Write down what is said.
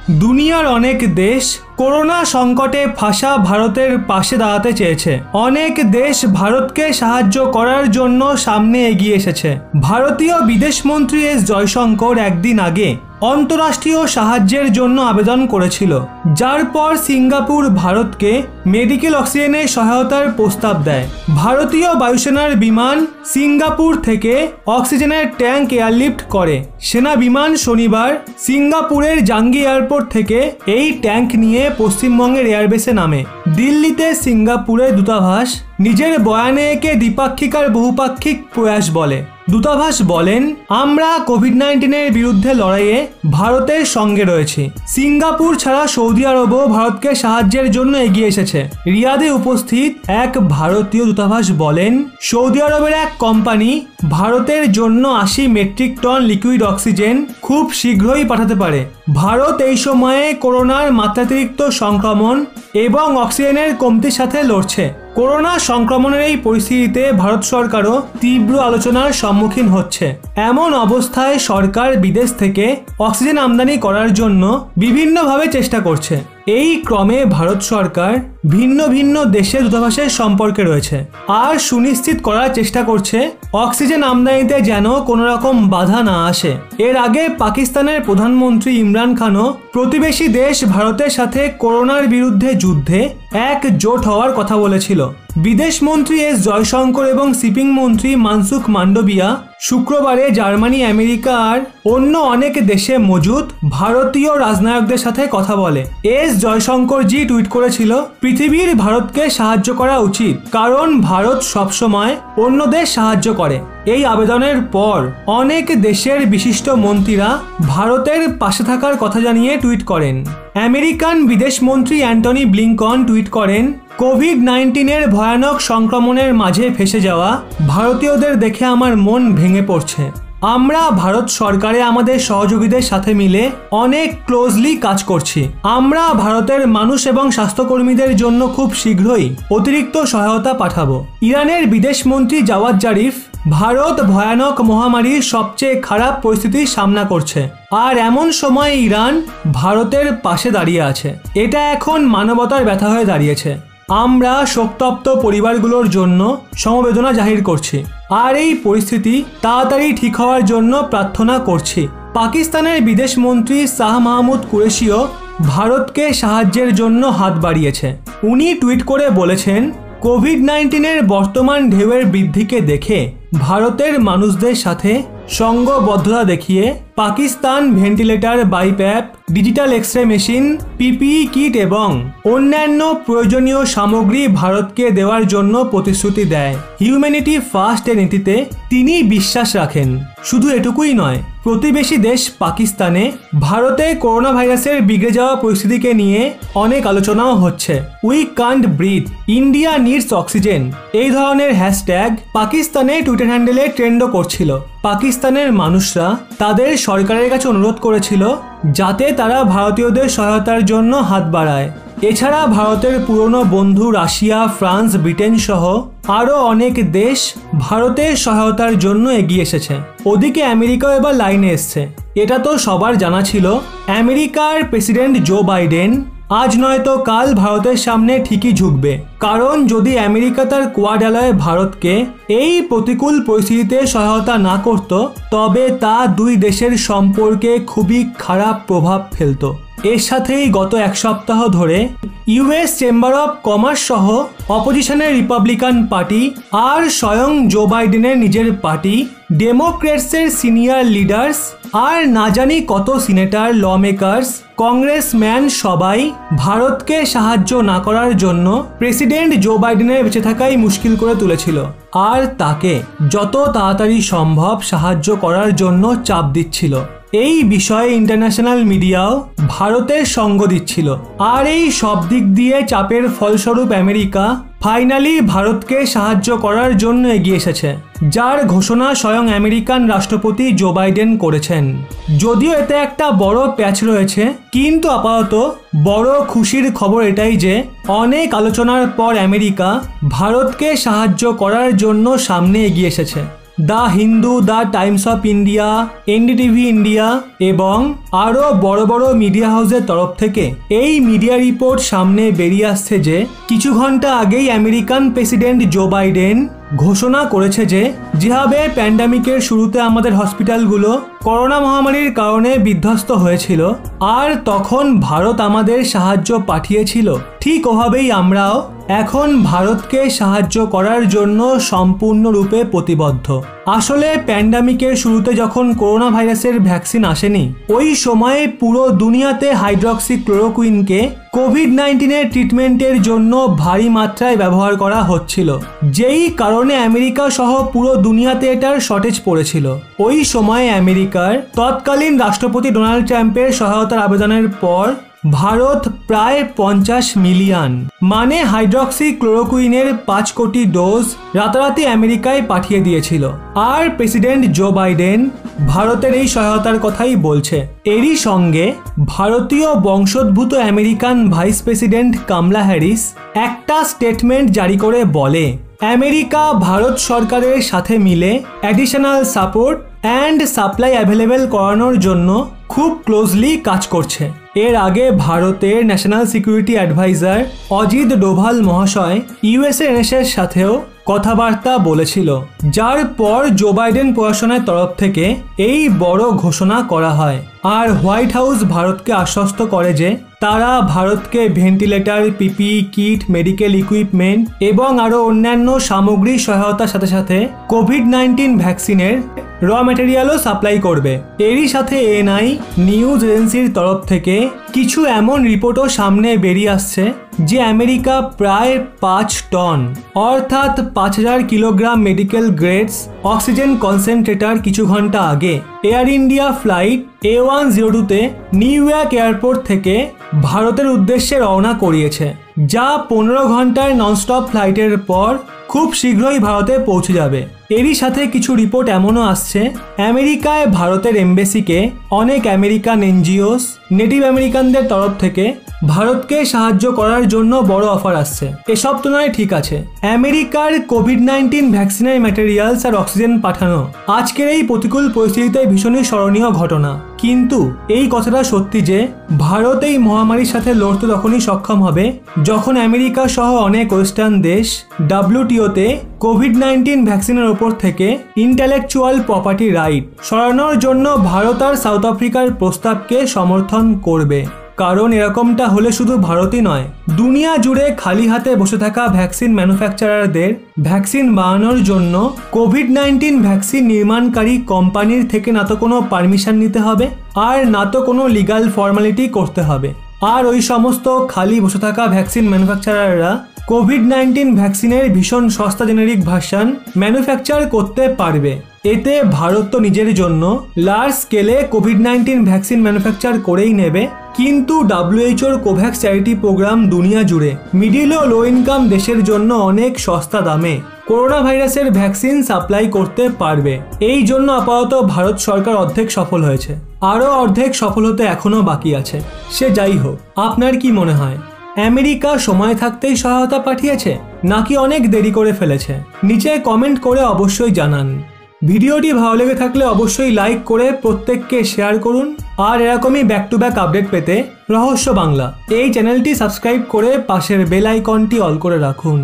দুনিয়ার অনেক দেশ করোনা সংকটে ফাঁসা ভারতের পাশে দাঁড়াতে চেয়েছে। অনেক দেশ ভারতকে সাহায্য করার জন্য সামনে এগিয়ে এসেছে। ভারতীয় বিদেশমন্ত্রী এস জয়শঙ্কর একদিন আগে অন্তর্রাষ্ট্রীয় সাহায্যের জন্য আবেদন করেছিল, যার পর সিঙ্গাপুর ভারতকে মেডিকেল অক্সিজেনের সহায়তার প্রস্তাব দেয়। ভারতীয় বায়ুসেনার বিমান সিঙ্গাপুর থেকে অক্সিজেনের ট্যাঙ্ক এয়ারলিফট করে। সেনা বিমান শনিবার সিঙ্গাপুরের জাঙ্গি এয়ারপোর্ট থেকে এই ট্যাঙ্ক নিয়ে পশ্চিমবঙ্গের এয়ারবেসে নামে। দিল্লিতে সিঙ্গাপুরের দূতাবাস নিজের বয়ানে একে দ্বিপাক্ষিক আর বহুপাক্ষিক প্রয়াস বলে। দূতাবাস বলেন, আমরা কোভিড-19-এর বিরুদ্ধে লড়াইয়ে ভারতের সঙ্গে রয়েছি। সিঙ্গাপুর ছাড়া সৌদি আরবও ভারতকে সাহায্যের জন্য এগিয়ে এসেছে। রিয়াদে উপস্থিত এক ভারতীয় দূতাবাস বলেন, সৌদি আরবের এক কোম্পানি ভারতের জন্য 80 মেট্রিক টন লিকুইড অক্সিজেন খুব শীঘ্রই পাঠাতে পারে। ভারত এই সময়ে করোনার মাত্রাতিরিক্ত সংক্রমণ এবং অক্সিজেনের কমতির সাথে লড়ছে। করোনা সংক্রমণের এই পরিস্থিতিতে ভারত সরকারও তীব্র আলোচনার সম্মুখীন হচ্ছে। এমন অবস্থায় সরকার বিদেশ থেকে অক্সিজেন আমদানি করার জন্য বিভিন্নভাবে চেষ্টা করছে। এই ক্রমে ভারত সরকার ভিন্ন ভিন্ন দেশের দূতাবাসের সম্পর্কে রয়েছে আর সুনিশ্চিত করার চেষ্টা করছে অক্সিজেন আমদানিতে যেন কোনো রকম বাধা না আসে। এর আগে পাকিস্তানের প্রধানমন্ত্রী ইমরান খানও প্রতিবেশী দেশ ভারতের সাথে করোনার বিরুদ্ধে যুদ্ধে একজোট হওয়ার কথা বলেছিল। বিদেশমন্ত্রী এস জয়শঙ্কর এবং শিপিং মন্ত্রী মানসুখ মান্ডবিয়া শুক্রবারে জার্মানি, আমেরিকা আর অন্য অনেক দেশে মজুদ ভারতীয় রাজনয়িকদের সাথে কথা বলে। এস জয়শঙ্করজি টুইট করেছিল, পৃথিবীর ভারতকে সাহায্য করা উচিত, কারণ ভারত সবসময় অন্য দেশ সাহায্য করে। এই আবেদনের পর অনেক দেশের বিশিষ্ট মন্ত্রীরা ভারতের পাশে থাকার কথা জানিয়ে টুইট করেন। আমেরিকান বিদেশমন্ত্রী অ্যান্টনি ব্লিংকন টুইট করেন, কোভিড-19-এর ভয়ানক সংক্রমণের মাঝে ফেসে যাওয়া ভারতীয়দের দেখে আমার মন ভেঙে পড়ছে। আমরা ভারত সরকারে আমাদের সহযোগীদের সাথে মিলে অনেক ক্লোজলি কাজ করছি। আমরা ভারতের মানুষ এবং স্বাস্থ্যকর্মীদের জন্য খুব শীঘ্রই অতিরিক্ত সহায়তা পাঠাবো। ইরানের বিদেশমন্ত্রী জাওয়াদ জারিফ, ভারত ভয়ানক মহামারীর সবচেয়ে খারাপ পরিস্থিতির সামনা করছে আর এমন সময় ইরান ভারতের পাশে দাঁড়িয়ে আছে। এটা এখন মানবতার ব্যথা হয়ে দাঁড়িয়েছে। আমরা শোকতপ্ত পরিবারগুলোর জন্য সমবেদনা জাহির করছি আর এই পরিস্থিতি তাড়াতাড়ি ঠিক হওয়ার জন্য প্রার্থনা করছি। পাকিস্তানের বিদেশমন্ত্রী শাহ মাহমুদ কুরেশিও ভারতকে সাহায্যের জন্য হাত বাড়িয়েছে। উনি টুইট করে বলেছেন, কোভিড-19-এর বর্তমান ঢেউয়ের বৃদ্ধিকে দেখে ভারতের মানুষদের সাথে সঙ্গবদ্ধতা দেখিয়ে Pakistan ventilator, BiPAP, digital X-ray machine, PPE kit এবং অন্যান্য প্রয়োজনীয় সামগ্রী ভারতকে দেওয়ার জন্য প্রতিশ্রুতি দেয়। হিউম্যানিটি ফার্স্ট এর নীতিতে তিনি বিশ্বাস রাখেন। শুধু এটুকুই নয়, প্রতিবেশী দেশ পাকিস্তানে ভারতে করোনা ভাইরাসের বিগড়ে যাওয়া পরিস্থিতিকে নিয়ে অনেক আলোচনাও হচ্ছে। We can't breathe, India needs oxygen, এই ধরনের হ্যাশট্যাগ পাকিস্তানে টুইটার হ্যান্ডেলে ট্রেন্ডও করছিল। পাকিস্তানের মানুষরা তাদের সরকারের কাছে অনুরোধ করেছিল যাতে তারা ভারতীয়দের সহায়তার জন্য হাত বাড়ায়। এছাড়া ভারতের পুরনো বন্ধু রাশিয়া, ফ্রান্স, ব্রিটেন সহ আরও অনেক দেশ ভারতের সহায়তার জন্য এগিয়ে এসেছে। ওদিকে আমেরিকাও এবার লাইনে এসছে। এটা তো সবার জানা ছিল, আমেরিকার প্রেসিডেন্ট জো বাইডেন আজ নয়তো কাল ভারতের সামনে ঠিকই ঝুঁকবে, কারণ যদি আমেরিকা তার কোয়াড অ্যালয় ভারতকে এই প্রতিকূল পরিস্থিতিতে সহায়তা না করত, তবে তা দুই দেশের সম্পর্কে খুবই খারাপ প্রভাব ফেলত। এর সাথেই গত এক সপ্তাহ ধরে ইউএস চেম্বার অফ কমার্স সহ অপোজিশনের রিপাবলিকান পার্টি আর স্বয়ং জো বাইডেনের নিজের পার্টি ডেমোক্রেটসের সিনিয়র লিডার্স আর না জানি কত সিনেটর, ল মেকার্স, কংগ্রেসম্যান সবাই ভারতকে সাহায্য না করার জন্য প্রেসিডেন্ট জো বাইডেনের বেঁচে থাকাই মুশকিল করে তুলেছিল আর তাকে যত তাড়াতাড়ি সম্ভব সাহায্য করার জন্য চাপ দিচ্ছিল। এই বিষয়ে ইন্টারন্যাশনাল মিডিয়াও ভারতের সঙ্গ দিচ্ছিল আর এই সব দিক দিয়ে চাপের ফলস্বরূপ আমেরিকা ফাইনালি ভারতকে সাহায্য করার জন্য এগিয়ে এসেছে, যার ঘোষণা স্বয়ং আমেরিকান রাষ্ট্রপতি জো বাইডেন করেছেন। যদিও এতে একটা বড় প্যাচ রয়েছে, কিন্তু আপাতত বড় খুশির খবর এটাই যে অনেক আলোচনার পর আমেরিকা ভারতকে সাহায্য করার জন্য সামনে এগিয়ে এসেছে। The Hindu, the Times of India, NDTV India এবং আরও বড় বড় মিডিয়া হাউসের তরফ থেকে এই মিডিয়া রিপোর্ট সামনে বেরিয়ে আসছে যে কিছু ঘন্টা আগেই আমেরিকান প্রেসিডেন্ট জো বাইডেন ঘোষণা করেছে যে যেভাবে প্যান্ডামিকের শুরুতে আমাদের হসপিটালগুলো করোনা মহামারীর কারণে বিধ্বস্ত হয়েছিল আর তখন ভারত আমাদের সাহায্য পাঠিয়েছিল, ঠিক ওভাবেই আমরাও এখন ভারতকে সাহায্য করার জন্য সম্পূর্ণরূপে প্রতিবদ্ধ। আসলে প্যান্ডামিকের শুরুতে যখন করোনা ভাইরাসের ভ্যাকসিন আসেনি ওই সময়ে পুরো দুনিয়াতে হাইড্রক্সিক্লোরোকুইনকে কোভিড-19 ট্রিটমেন্টের জন্য ভারী মাত্রায় ব্যবহার করা হচ্ছিল, যেই কারণে আমেরিকা সহ পুরো দুনিয়াতে এটার শর্টেজ পড়েছিল। ওই সময়ে আমেরিকার তৎকালীন রাষ্ট্রপতি ডোনাল্ড ট্রাম্পের সহায়তার আবেদনের পর ভারত প্রায় 50 মিলিয়ন মানে হাইড্রক্সিক্লোরোকুইনের 5 কোটি ডোজ রাতারাতি আমেরিকায় পাঠিয়ে দিয়েছিল। আর প্রেসিডেন্ট জো বাইডেন ভারতের এই সহায়তার কথাই বলছে। এরই সঙ্গে ভারতীয় বংশোদ্ভূত American vice president Kamala Harris একটা স্টেটমেন্ট জারি করে বলে আমেরিকা ভারত সরকারের সাথে মিলে additional support and supply available করানোর জন্য খুব ক্লোজলি কাজ করছে। এর আগে ভারতের national security advisor Ajit Doval মহাশয় ইউএসএনএসের সাথেও কথাবার্তা বলেছিল, যার পর জো বাইডেন প্রশাসনের তরফ থেকে এই বড় ঘোষণা করা হয়। আর হোয়াইট হাউস ভারতকে আশ্বস্ত করে যে তারা ভারতকে ventilator, PPE kit, medical equipment এবং আরও অন্যান্য সামগ্রী সহায়তার সাথে সাথে কোভিড-19 ভ্যাকসিনের র ম্যাটেরিয়ালও সাপ্লাই করবে। এরই সাথে এএনআই নিউজ এজেন্সির তরফ থেকে কিছু এমন রিপোর্টও সামনে বেরিয়ে আসছে যে আমেরিকা প্রায় 5 টন অর্থাৎ 5000 kilogram medical grades oxygen concentrator কিছু ঘন্টা আগে এয়ার ইন্ডিয়া ফ্লাইট A102-তে নিউ ইয়র্ক এয়ারপোর্ট থেকে ভারতের উদ্দেশ্যে রওনা করিয়েছে, যা 15 ঘন্টার ননস্টপ ফ্লাইটের পর খুব শীঘ্রই ভারতে পৌঁছে যাবে। এরই সাথে কিছু রিপোর্ট এমনও আসছে আমেরিকায় ভারতের এমবেসিকে অনেক আমেরিকান এনজিওস নেটিভ আমেরিকানদের তরফ থেকে ভারতকে সাহায্য করার জন্য বড় অফার আসছে। এসব তো নয়, ঠিক আছে, আমেরিকার কোভিড-19 ভ্যাকসিনের ম্যাটেরিয়ালস আর অক্সিজেন পাঠানো আজকের এই প্রতিকূল পরিস্থিতিতে ভীষণই স্মরণীয় ঘটনা, কিন্তু এই কথাটা সত্যি যে ভারত এই মহামারীর সাথে লড়তে তখনই সক্ষম হবে যখন আমেরিকা সহ অনেক ওয়েস্টার্ন দেশ WTO-তে কোভিড-19 ভ্যাকসিনের ওপর থেকে ইন্টেলেকচুয়াল প্রপার্টি রাইট সরানোর জন্য ভারত আর সাউথ আফ্রিকার প্রস্তাবকে সমর্থন করবে। কারণ এরকমটা হলে শুধু ভারতই নয়, দুনিয়া জুড়ে খালি হাতে বসে থাকা ভ্যাকসিন ম্যানুফ্যাকচারারদের ভ্যাকসিন বানানোর জন্য কোভিড-19 ভ্যাকসিন নির্মাণকারী কোম্পানির থেকে না তো কোনো পারমিশন নিতে হবে আর না তো কোনো লিগাল ফর্মালিটি করতে হবে। আর ওই সমস্ত খালি বসে থাকা ভ্যাকসিন ম্যানুফ্যাকচারাররা কোভিড-19 ভ্যাকসিনের ভীষণ সস্তা জেনেরিক ভার্সন ম্যানুফ্যাকচার করতে পারবে। এতে ভারত তো নিজের জন্য লার্জ স্কেলে কোভিড-19 ভ্যাকসিন ম্যানুফ্যাকচার করেই নেবে, কিন্তু WHO কোভ্যাক্স চ্যারিটি প্রোগ্রাম দুনিয়া জুড়ে মিডিল ও লো ইনকাম দেশের জন্য অনেক সস্তা দামে করোনা ভাইরাসের ভ্যাকসিন সাপ্লাই করতে পারবে। এই জন্য আপাতত ভারত সরকার অর্ধেক সফল হয়েছে, আরও অর্ধেক সফল হতে এখনও বাকি আছে। সে যাই হোক, আপনার কি মনে হয় আমেরিকা সময় থাকতেই সহায়তা পাঠিয়েছে নাকি অনেক দেরি করে ফেলেছে? নিচে কমেন্ট করে অবশ্যই জানান। ভিডিওটি ভালো লেগে থাকলে অবশ্যই লাইক করে প্রত্যেককে শেয়ার করুন। আর এরকমই ব্যাক টু ব্যাক আপডেট পেতে রহস্য বাংলা এই চ্যানেলটি সাবস্ক্রাইব করে পাশের বেল আইকনটি অল করে রাখুন।